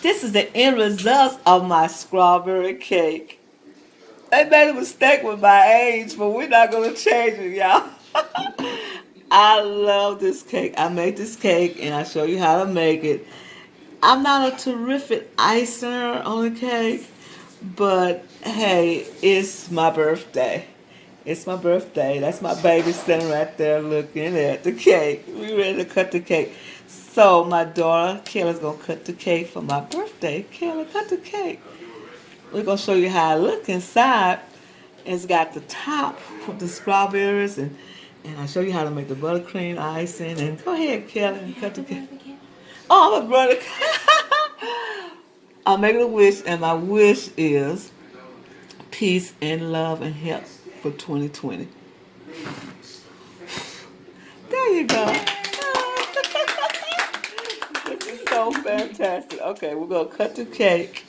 This is the end result of my strawberry cake. They made a mistake with my age, but we're not going to change it, y'all. I love this cake. I made this cake and I show you how to make it. I'm not a terrific icer on the cake, but hey, it's my birthday. It's my birthday. That's my baby sitting right there looking at the cake. We ready to cut the cake. So my daughter Kayla's gonna cut the cake for my birthday. Kayla, cut the cake. We're gonna show you how it look inside. It's got the top with the strawberries and I'll show you how to make the buttercream icing. And go ahead, Kayla, and cut the cake. Oh, my brother. I'm making a wish, and my wish is peace and love and health for 2020. There you go. This is so fantastic. Okay, we're going to cut the cake.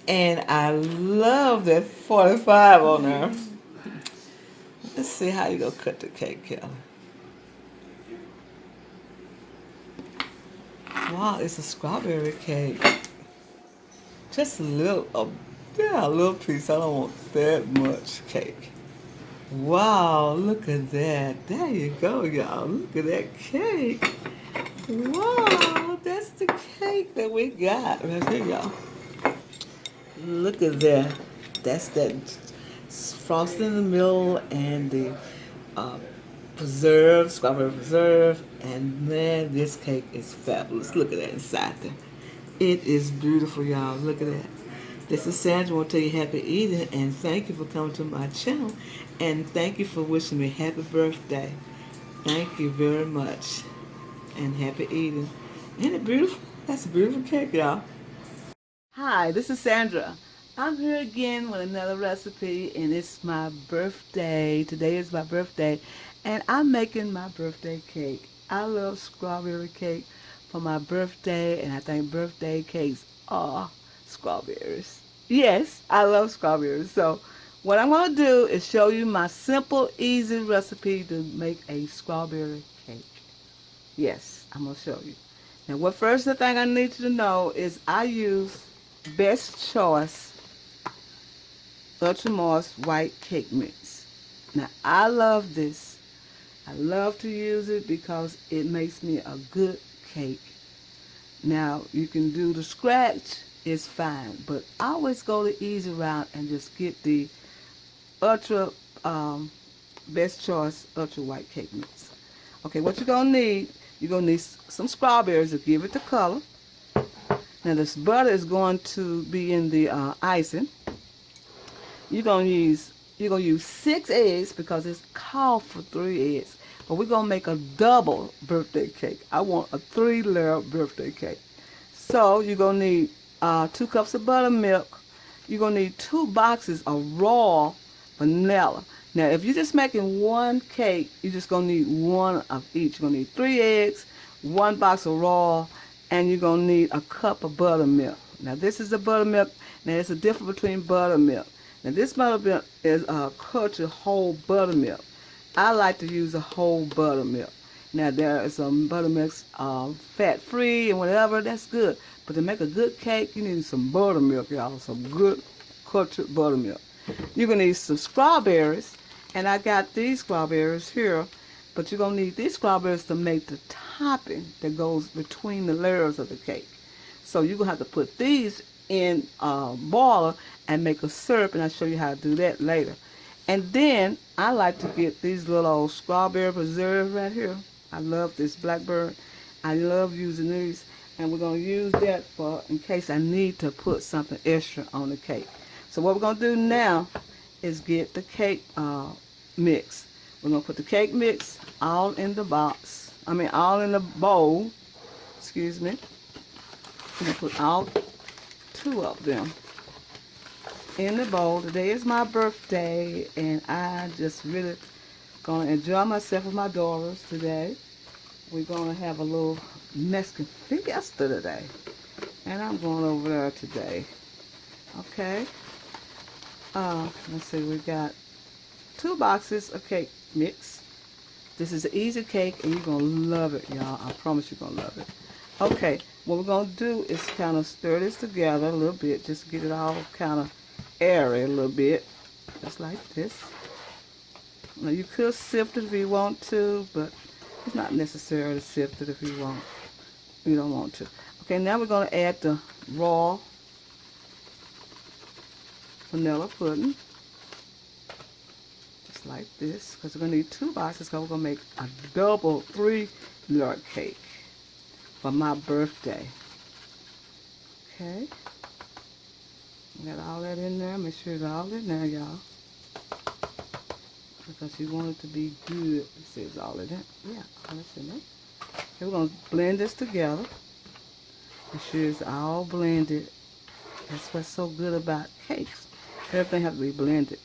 And I love that 45 on there. Let's see how you going to cut the cake, Kelly. Wow, it's a strawberry cake. Just a little, a little piece. I don't want that much cake. Wow, look at that. There you go, y'all. Look at that cake. Wow, that's the cake that we got right here, y'all. Look at that. That's that frosting in the middle and the preserve, strawberry preserve. And man, this cake is fabulous. Look at that inside there. It is beautiful, y'all. Look at that. This is Sandra. I want to tell you happy eating and thank you for coming to my channel. And thank you for wishing me happy birthday. Thank you very much. And happy eating. Isn't it beautiful? That's a beautiful cake, y'all. Hi, this is Sandra. I'm here again with another recipe, and it's my birthday. Today is my birthday, and I'm making my birthday cake. I love strawberry cake for my birthday, and I think birthday cakes are strawberries. Yes, I love strawberries. So what I'm going to do is show you my simple, easy recipe to make a strawberry cake. Yes, I'm going to show you. Now, the thing I need you to know is I use Best Choice Ultra Moist White Cake Mix. Now, I love this. I love to use it because it makes me a good cake. Now, you can do the scratch, it's fine, but I always go the easy route and just get the Ultra Best Choice Ultra White Cake Mix. Okay, what you're going to need some strawberries to give it the color. Now, this butter is going to be in the icing. You're gonna use 6 eggs because it's called for 3 eggs. But we're gonna make a double birthday cake. I want a 3-layer birthday cake. So you're gonna need 2 cups of buttermilk. You're gonna need 2 boxes of raw vanilla. Now, if you're just making one cake, you're just gonna need 1 of each. You're gonna need 3 eggs, 1 box of raw, and you're gonna need a cup of buttermilk. Now, this is the buttermilk. Now, there's a difference between buttermilk. Now, this buttermilk is cultured whole buttermilk. I like to use a whole buttermilk. Now, there is some buttermilks fat-free and whatever. That's good. But to make a good cake, you need some buttermilk, y'all. Some good cultured buttermilk. You're going to need some strawberries. And I got these strawberries here. But you're going to need these strawberries to make the topping that goes between the layers of the cake. So you're going to have to put these in a boiler and make a syrup, and I'll show you how to do that later. And then I like to get these little old strawberry preserves right here. I love this blackbird. I love using these, and we're going to use that for in case I need to put something extra on the cake. So what we're going to do now is get the cake mix. We're going to put the cake mix all in the box. All in the bowl. Excuse me. We're going to put all 2 of them in the bowl. Today is my birthday, and I just really gonna enjoy myself with my daughters today. We're gonna have a little Mexican fiesta today, and I'm going over there today. Okay. Let's see. We got 2 boxes of cake mix. This is an easy cake, and you're gonna love it, y'all. I promise you're gonna love it. Okay, what we're going to do is kind of stir this together a little bit. Just get it all kind of airy a little bit. Just like this. Now you could sift it if you want to, but it's not necessary to sift it if you don't want to. Okay, now we're going to add the raw vanilla pudding. Just like this, because we're going to need 2 boxes, because we're going to make a double 3-layer cake for my birthday. Okay. Got all that in there. Make sure it's all in there, y'all. Because you want it to be good. It says all in it. Yeah, all that's in there. Okay, we're going to blend this together. Make sure it's all blended. That's what's so good about cakes. Everything has to be blended.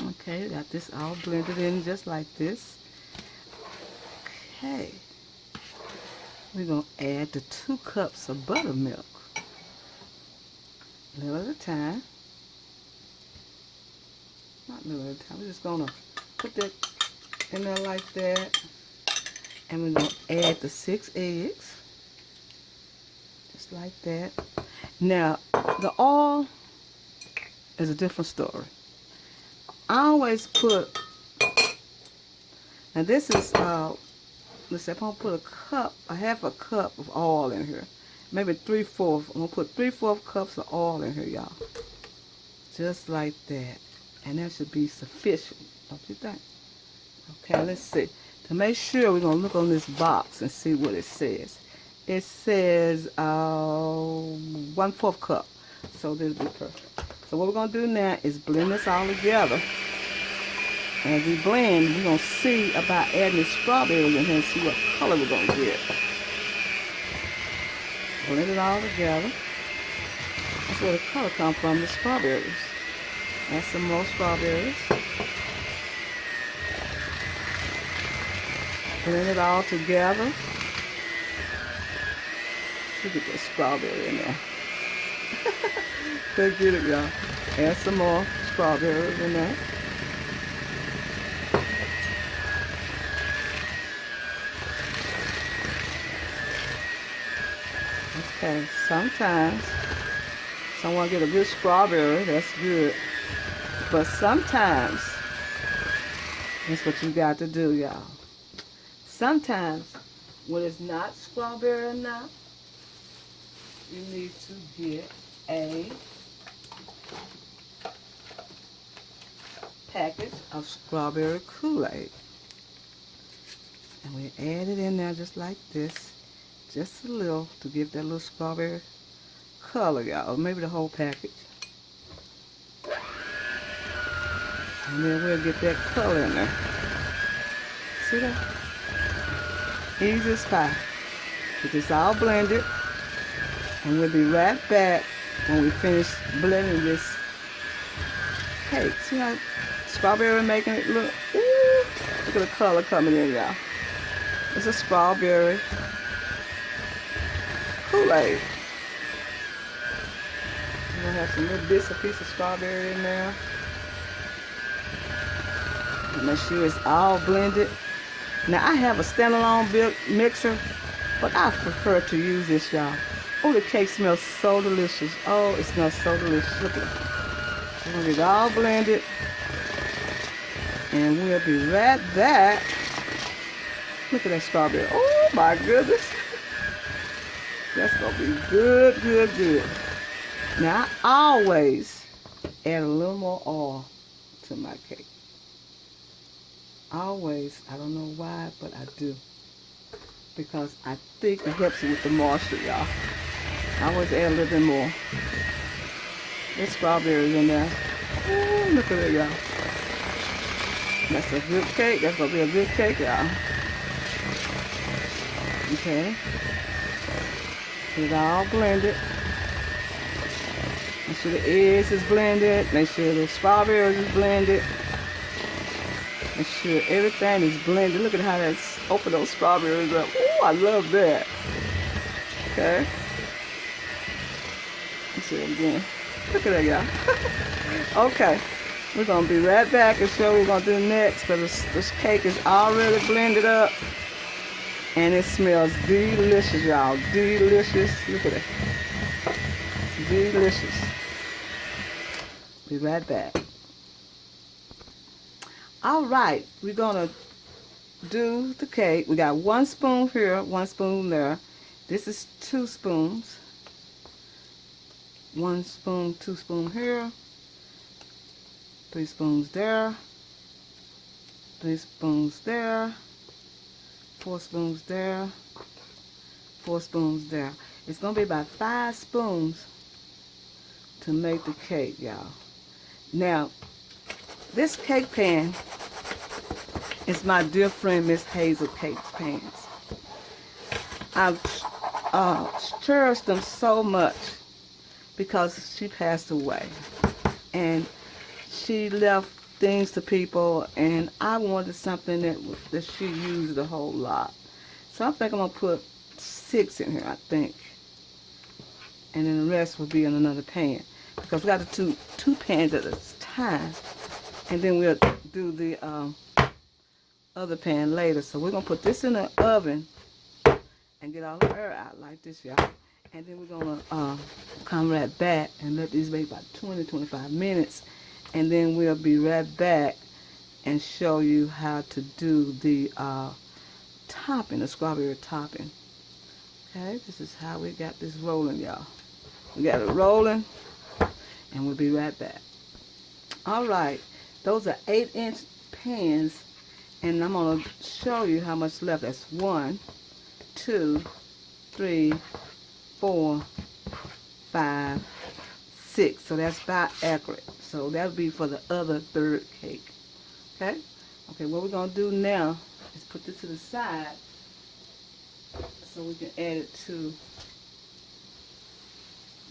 Okay, got this all blended in just like this. Okay. We're going to add the 2 cups of buttermilk. A little at a time. Not a little at a time. We're just going to put that in there like that. And we're going to add the 6 eggs. Just like that. Now, the oil is a different story. I always put, and this is, let's say I'm going to put a half a cup of oil in here. Maybe 3/4. I'm going to put 3/4 cups of oil in here, y'all. Just like that. And that should be sufficient, don't you think? Okay, let's see. To make sure, we're going to look on this box and see what it says. It says 1/4 cup. So this will be perfect. So what we're going to do now is blend this all together. And as we blend, we're going to see about adding the strawberries in here and see what color we're going to get. Blend it all together. That's where the color comes from, the strawberries. Add some more strawberries. Blend it all together. Look at that strawberry in there. Let's get it, y'all. Add some more strawberries in there. Okay, sometimes someone get a good strawberry, that's good. But sometimes, that's what you got to do, y'all. Sometimes, when it's not strawberry enough, you need to get a package of strawberry Kool-Aid. And we add it in there just like this. Just a little to give that little strawberry color, y'all. Or maybe the whole package. And then we'll get that color in there. See that? Easy as pie. Get this all blended. And we'll be right back when we finish blending this cake. See how strawberry making it look? Ooh, look at the color coming in, y'all. It's a strawberry Kool-Aid. We're going to have some little bits of piece of strawberry in there. Make sure it's all blended. Now I have a standalone mixer, but I prefer to use this, y'all. Oh, the cake smells so delicious. Oh, it smells so delicious. Look at it. We're going to get it all blended. And we'll be right back. Look at that strawberry. Oh my goodness. That's going to be good, good, good. Now I always add a little more oil to my cake. Always. I don't know why, but I do. Because I think it helps with the moisture, y'all. I always add a little bit more. There's strawberries in there. Ooh, look at it, y'all. That's a good cake. That's going to be a good cake, y'all. Okay. Get it all blended. Make sure the eggs is blended. Make sure the strawberries is blended. Make sure everything is blended. Look at how that's open those strawberries up. Ooh, I love that. Okay. Let's see it again. Look at that, y'all. Okay. We're going to be right back and show what we're going to do next, because this cake is already blended up. And it smells delicious, y'all. Delicious. Look at it. Delicious. Be right back. All right, we're going to do the cake. We got 1 spoon here, 1 spoon there. This is 2 spoons. 1 spoon, 2 spoons here. 3 spoons there. 3 spoons there. 4 spoons there. 4 spoons there. It's going to be about 5 spoons to make the cake, y'all. Now, this cake pan is my dear friend Miss Hazel cake pans. I've cherished them so much because she passed away. And she left things to people, and I wanted something that she used a whole lot. So I think I'm going to put 6 in here, I think. And then the rest will be in another pan. Because we got the two pans at a time. And then we'll do the other pan later. So we're going to put this in the oven and get all the air out like this, y'all. And then we're going to come right back and let these bake about 20-25 minutes. And then we'll be right back and show you how to do the topping, the strawberry topping. Okay, this is how we got this rolling, y'all. We got it rolling, and we'll be right back. All right, those are 8-inch pans, and I'm going to show you how much left. That's 1, 2, 3, 4, 5, 6. So that's about accurate. So that'll be for the other third cake. Okay? Okay, what we're going to do now is put this to the side so we can add it to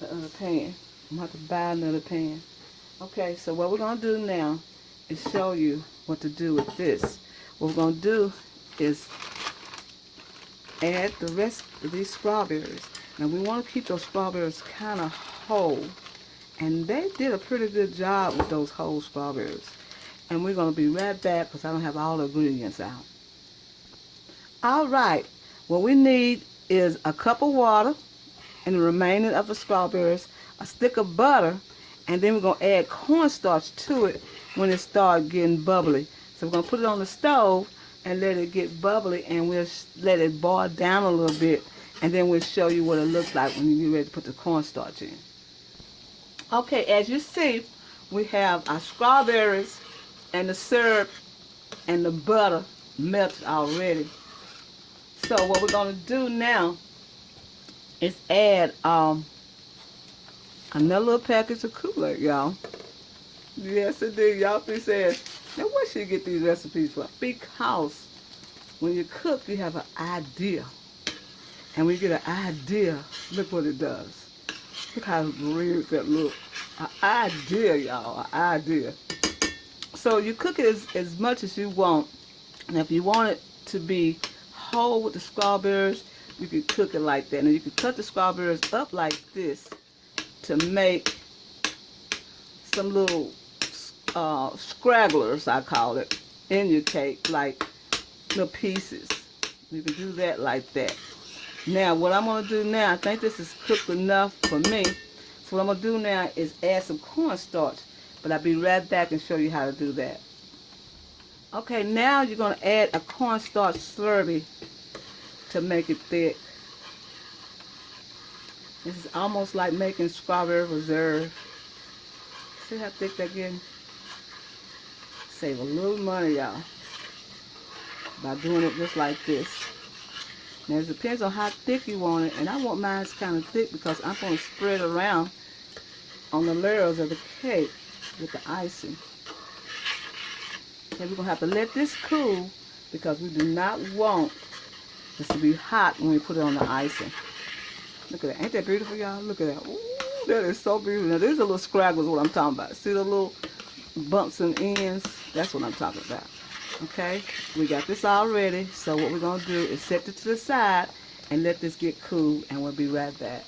the other pan. I'm going to have to buy another pan. Okay, so what we're going to do now is show you what to do with this. What we're going to do is add the rest of these strawberries. Now we want to keep those strawberries kind of whole. And they did a pretty good job with those whole strawberries. And we're going to be right back because I don't have all the ingredients out. All right, what we need is a cup of water and the remaining of the strawberries, a stick of butter, and then we're going to add cornstarch to it when it starts getting bubbly. So we're going to put it on the stove and let it get bubbly, and we'll let it boil down a little bit, and then we'll show you what it looks like when you get ready to put the cornstarch in. Okay, as you see, we have our strawberries and the syrup and the butter melted already. So what we're going to do now is add another little package of Kool-Aid, y'all. Yes, indeed. Y'all be saying, now where should you get these recipes from? Because when you cook, you have an idea. And when you get an idea, look what it does. Look how weird that look. An idea, y'all. An idea. So you cook it as much as you want. And if you want it to be whole with the strawberries, you can cook it like that. And you can cut the strawberries up like this to make some little scragglers, I call it, in your cake, like little pieces. You can do that like that. Now, what I'm going to do now, I think this is cooked enough for me. So what I'm going to do now is add some cornstarch. But I'll be right back and show you how to do that. Okay, now you're going to add a cornstarch slurry to make it thick. This is almost like making strawberry reserve. See how thick they're getting? Save a little money, y'all, by doing it just like this. Now, it depends on how thick you want it, and I want mine kind of thick because I'm going to spread around on the layers of the cake with the icing. Okay, we're going to have to let this cool because we do not want this to be hot when we put it on the icing. Look at that. Ain't that beautiful, y'all? Look at that. Ooh, that is so beautiful. Now, these are little scragglers, what I'm talking about. See the little bumps and ends? That's what I'm talking about. Okay, we got this all ready. So what we're going to do is set it to the side and let this get cool, and we'll be right back.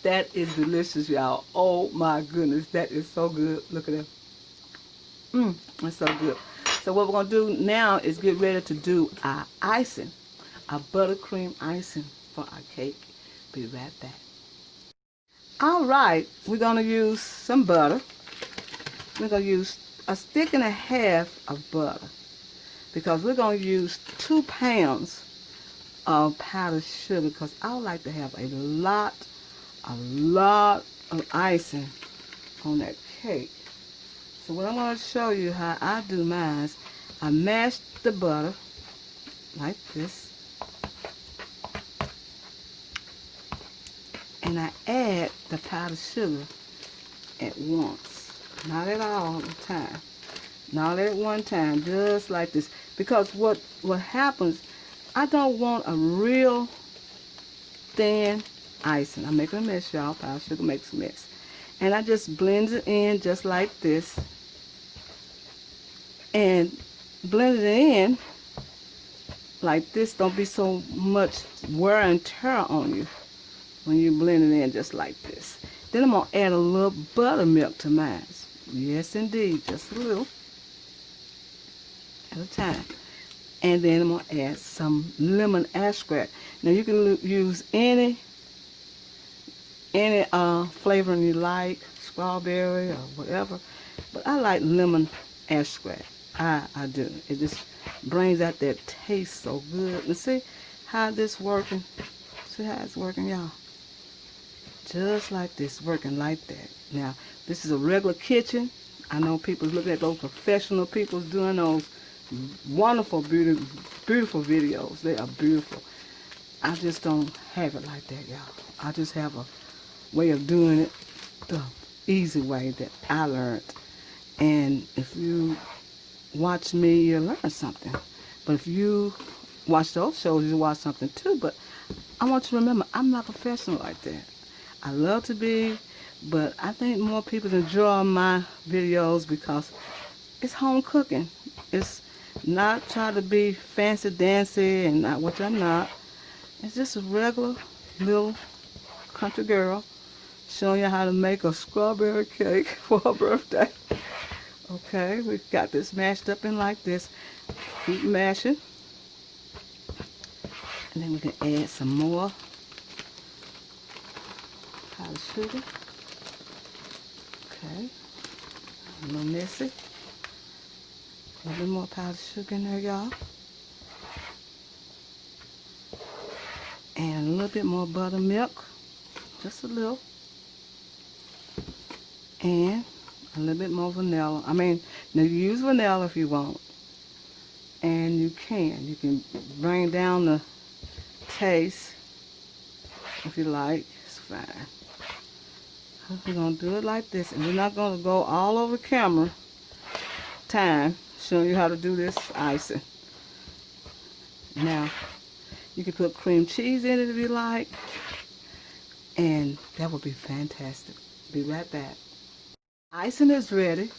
That is delicious, y'all. Oh my goodness, that is so good. Look at that. That's so good. So what we're going to do now is get ready to do our icing, our buttercream icing for our cake. Be right back. All right, we're going to use some butter. We're going to use a stick and a half of butter because we're going to use 2 pounds of powdered sugar because I would like to have a lot of icing on that cake. So what I'm going to show you how I do mine is I mash the butter like this, and I add the powdered sugar at once. Not at all the time. Not at one time, just like this. Because what happens, I don't want a real thin icing. I'm making a mess, y'all. Powdered sugar makes a mess. And I just blend it in just like this. And blend it in like this. Don't be so much wear and tear on you when you blend it in just like this. Then I'm going to add a little buttermilk to mine. Yes, indeed. Just a little at a time. And then I'm going to add some lemon extract. Now you can use any flavoring you like, strawberry or whatever. But I like lemon extract. I do. It just brings out that taste so good. And see how this working? See how it's working, y'all? Just like this, working like that. Now, this is a regular kitchen. I know people's looking at those professional people doing those wonderful, beautiful videos. They are beautiful. I just don't have it like that, y'all. I just have a way of doing it the easy way that I learned. And if you watch me, you'll learn something. But if you watch those shows, you watch something too. But I want you to remember, I'm not professional like that. I love to be, but I think more people enjoy my videos because it's home cooking. It's not trying to be fancy dancy and not what I'm not. It's just a regular little country girl showing you how to make a strawberry cake for her birthday. Okay, we've got this mashed up in like this. Keep mashing. And then we can add some more powdered sugar. Okay, a little messy. A little bit more powdered sugar in there, y'all. And a little bit more buttermilk. Just a little. And a little bit more vanilla. I mean, now you use vanilla if you want. And you can bring down the taste if you like. It's fine. We're going to do it like this. And we're not going to go all over camera time showing you how to do this icing. Now, you can put cream cheese in it if you like. And that would be fantastic. Be right back. Icing is ready.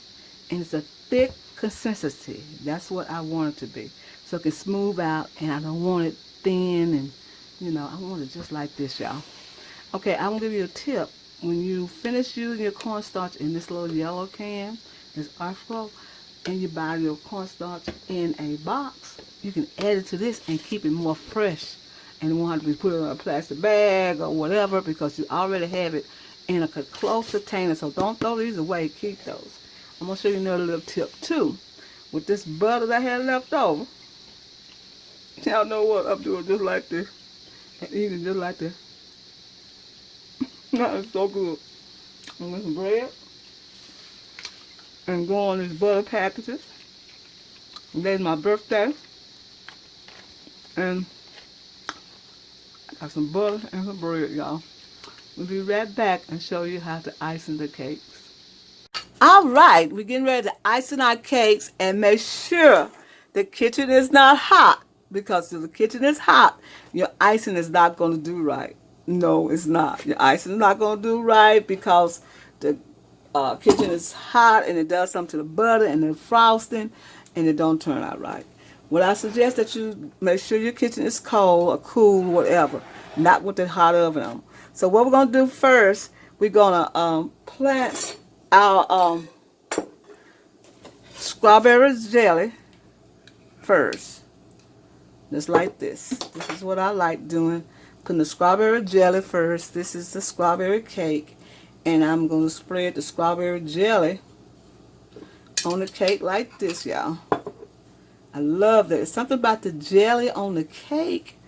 And it's a thick consistency. That's what I want it to be. So it can smooth out. And I don't want it thin. And, I want it just like this, y'all. Okay, I'm going to give you a tip. When you finish using your cornstarch in this little yellow can, this Arfro, and you buy your cornstarch in a box, you can add it to this and keep it more fresh. And it won't have to be put in a plastic bag or whatever because you already have it in a closed container. So don't throw these away. Keep those. I'm going to show you another little tip too. With this butter that I had left over, y'all know what I'm doing just like this. And eating just like this. That is so good. I'm going to some bread and go on these butter packages. Today's my birthday. And I got some butter and some bread, y'all. We'll be right back and show you how to icing the cakes. All right, we're getting ready to icing our cakes and make sure the kitchen is not hot because if the kitchen is hot, your icing is not going to do right. No, it's not. Your icing is not going to do right because the kitchen is hot and it does something to the butter and the frosting and it don't turn out right. What I suggest that you make sure your kitchen is cold or cool, whatever, not with the hot oven on. So what we're going to do first, we're going to plant our strawberry jelly first. Just like this. This is what I like doing. Putting the strawberry jelly first. This is the strawberry cake. And I'm going to spread the strawberry jelly on the cake like this, y'all. I love that. It's something about the jelly on the cake.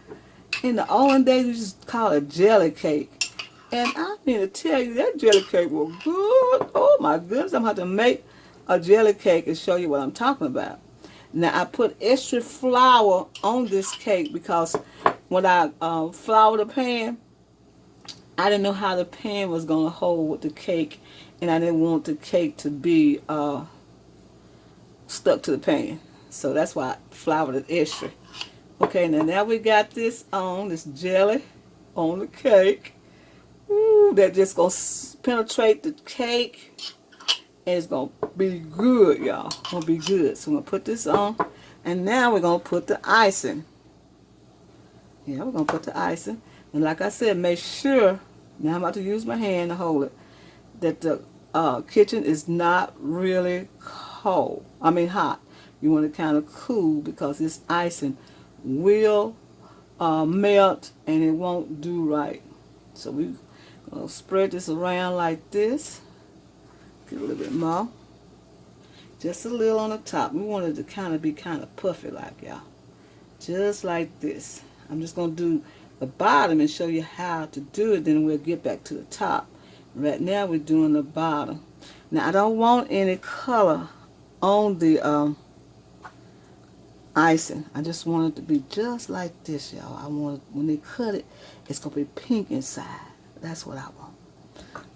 In the olden days, we just call it jelly cake. And I mean to tell you, that jelly cake was good. Oh my goodness, I'm going to have to make a jelly cake and show you what I'm talking about. Now, I put extra flour on this cake because when I floured the pan, I didn't know how the pan was going to hold with the cake, and I didn't want the cake to be stuck to the pan. So that's why I floured it extra. Okay, now we got this jelly on the cake. Ooh, that just going to penetrate the cake. And it's going to be good, y'all. It's going to be good. So I'm going to put this on. And now we're going to put the icing. Yeah, we're going to put the icing. And like I said, make sure, now I'm about to use my hand to hold it, that the kitchen is not really cold. I mean hot. You want it kind of cool because this icing will melt and it won't do right. So we're going to spread this around like this. Get a little bit more. Just a little on the top. We want it to kind of be kind of puffy like, y'all. Just like this. I'm just going to do the bottom and show you how to do it. Then we'll get back to the top. Right now we're doing the bottom. Now I don't want any color on the icing. I just want it to be just like this, y'all. I want it, when they cut it, it's going to be pink inside. That's what I want.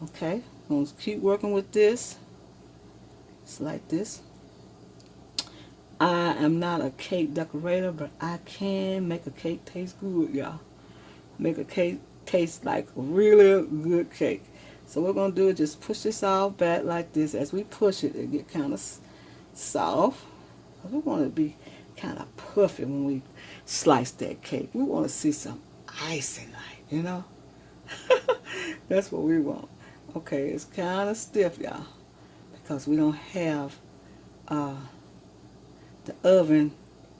Okay. I'm going to keep working with this. It's like this. I am not a cake decorator, but I can make a cake taste good, y'all. Make a cake taste like a really good cake. So what we're going to do is just push this all back like this. As we push it, it get kind of soft. We want it to be kind of puffy when we slice that cake. We want to see some icing, like, you know. That's what we want. Okay, it's kind of stiff, y'all, because we don't have the oven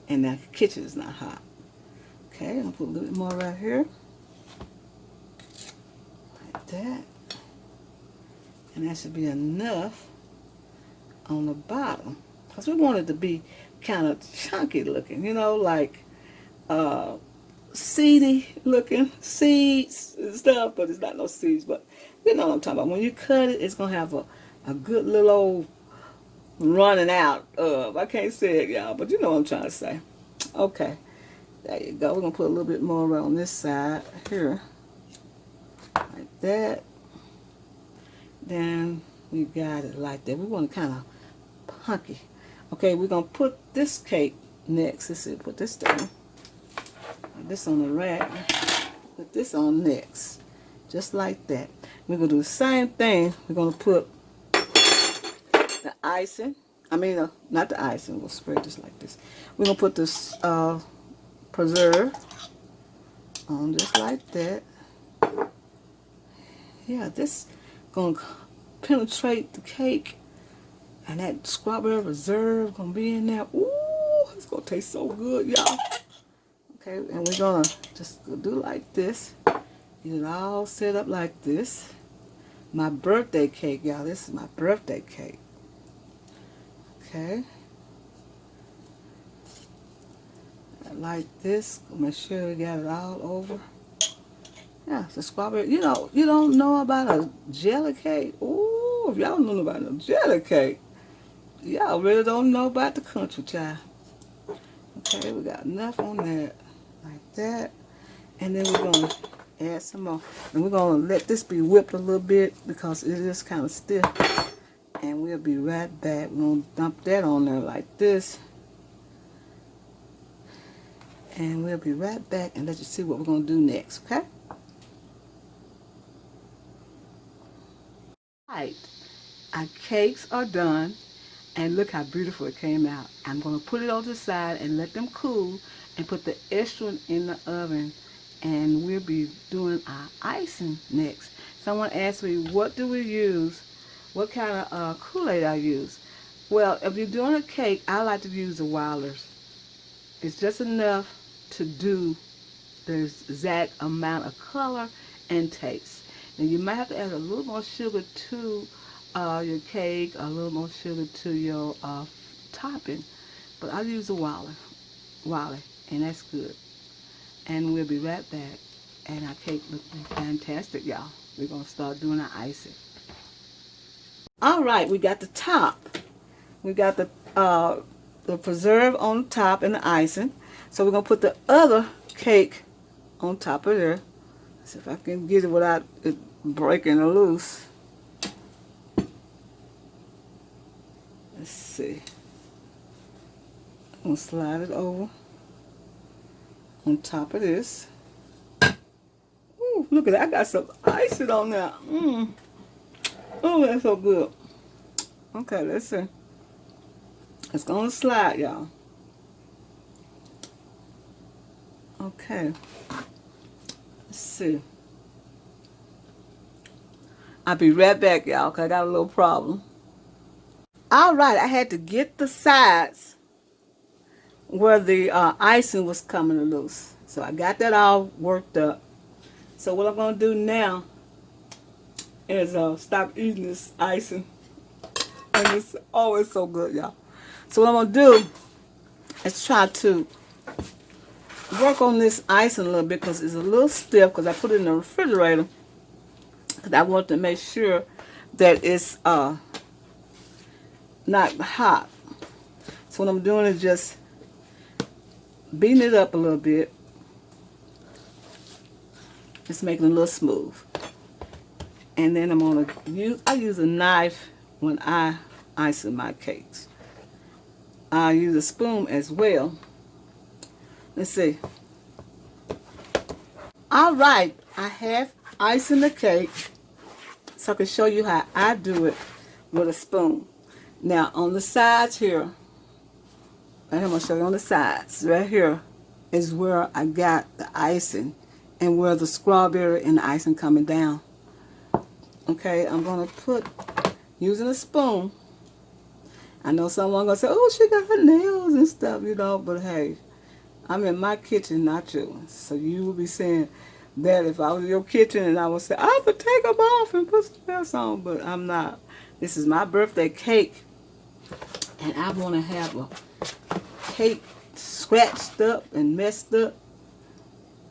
and the kitchen is not hot. Okay, I'm going to put a little bit more right here. Like that. And that should be enough on the bottom. Because we want it to be kind of chunky looking, you know, like seedy looking, seeds and stuff, but it's not no seeds, but you know what I'm talking about. When you cut it, it's going to have a good little old running out of, I can't say it, y'all, but you know what I'm trying to say. Okay, there you go. We're going to put a little bit more on this side here, like that. Then we got it like that. We want to kind of punky. Okay, we're going to put this cake next. Let's see, put this down. Put this on the rack. Put this on next. Just like that. We're going to do the same thing. We're going to put the icing. I mean, not the icing. We'll spread this like this. We're going to put this preserve on just like that. Yeah, this going to penetrate the cake. And that strawberry preserve going to be in there. Ooh, it's going to taste so good, y'all. Okay, and we're going to just do like this. Get it all set up like this. My birthday cake, y'all. This is my birthday cake. Okay. Like this. Make sure we got it all over. Yeah, it's a strawberry. You know, you don't know about a jelly cake. Ooh, if y'all don't know about a jelly cake, y'all really don't know about the country, child. Okay, we got enough on that. Like that. And then we're going to add some more. And we're going to let this be whipped a little bit because it is kind of stiff. And we'll be right back. We're going to dump that on there like this. And we'll be right back and let you see what we're going to do next, okay? Right. Our cakes are done. And look how beautiful it came out. I'm going to put it on the side and let them cool and put the extra one in the oven. And we'll be doing our icing next. Someone asked me, what do we use? What kind of Kool-Aid I use? Well, if you're doing a cake, I like to use the Wilder's It's just enough to do the exact amount of color and taste. Now you might have to add a little more sugar to your cake, a little more sugar to your topping, but I use a Wally, and that's good. And we'll be right back. And our cake looking fantastic, y'all. We're gonna start doing our icing. All right, we got the top. We got the preserve on top and the icing. So we're gonna put the other cake on top of there. See if I can get it without it breaking loose. Let's see. I'm gonna slide it over on top of this. Ooh, look at that! I got some icing on there. Oh, that's so good. Okay, let's see. It's gonna slide, y'all. Okay. Let's see. I'll be right back, y'all, because I got a little problem. All right, I had to get the sides where the icing was coming loose. So I got that all worked up. So what I'm going to do now is stop eating this icing. And it's always so good, y'all. So what I'm going to do is try to work on this icing a little bit because it's a little stiff because I put it in the refrigerator. Because I want to make sure that it's not hot. So what I'm doing is just beating it up a little bit. Just making it a little smooth. And then I'm going to I use a knife when I ice my cakes. I use a spoon as well. Let's see. All right, I have ice in the cake, so I can show you how I do it with a spoon. Now on the sides here, and I'm gonna show you on the sides. Right here is where I got the icing, and where the strawberry and the icing coming down. Okay, I'm gonna put using a spoon. I know someone gonna say, "Oh, she got her nails and stuff," you know, but hey. I'm in my kitchen, not yours. So you will be saying that if I was in your kitchen and I would say, I would take them off and put some else on, but I'm not. This is my birthday cake, and I want to have a cake scratched up and messed up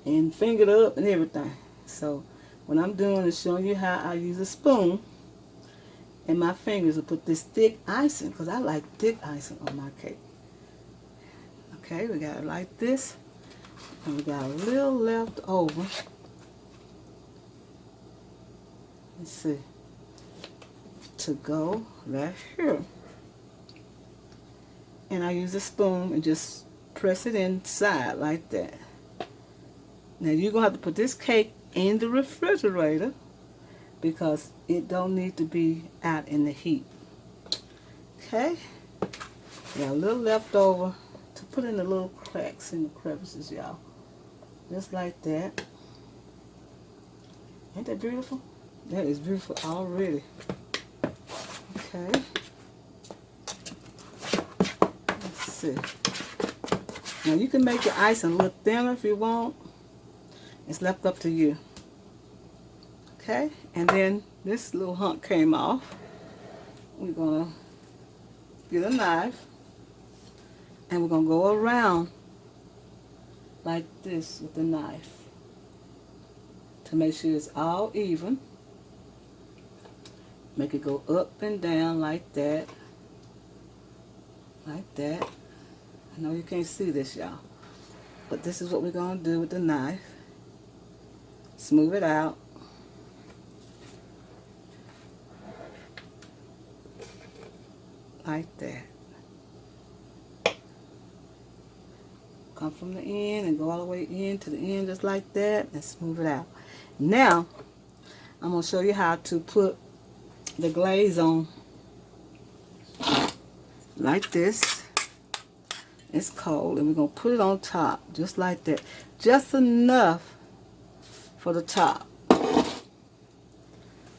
and fingered up and everything. So what I'm doing is showing you how I use a spoon and my fingers to put this thick icing, because I like thick icing on my cake. Okay, we got it like this, and we got a little left over. Let's see, to go right here. And I use a spoon and just press it inside like that. Now you're going to have to put this cake in the refrigerator because it don't need to be out in the heat. Okay, got a little left over to put in the little cracks in the crevices, y'all. Just like that. Ain't that beautiful? That is beautiful already. Okay. Let's see. Now you can make your icing a little thinner if you want. It's left up to you. Okay. And then this little hunk came off. We're going to get a knife. And we're going to go around like this with the knife to make sure it's all even. Make it go up and down like that. Like that. I know you can't see this, y'all, but this is what we're going to do with the knife. Smooth it out. Like that. Come from the end and go all the way in to the end just like that and smooth it out. Now, I'm going to show you how to put the glaze on like this. It's cold, and we're going to put it on top just like that. Just enough for the top.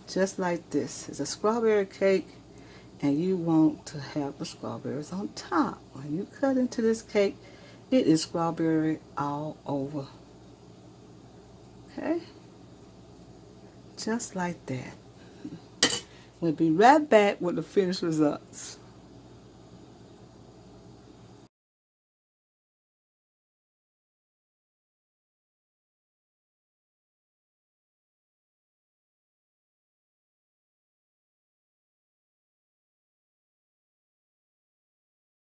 Just like this. It's a strawberry cake, and you want to have the strawberries on top. When you cut into this cake, It is strawberry all over. Okay, just like that. We'll be right back with the finished results.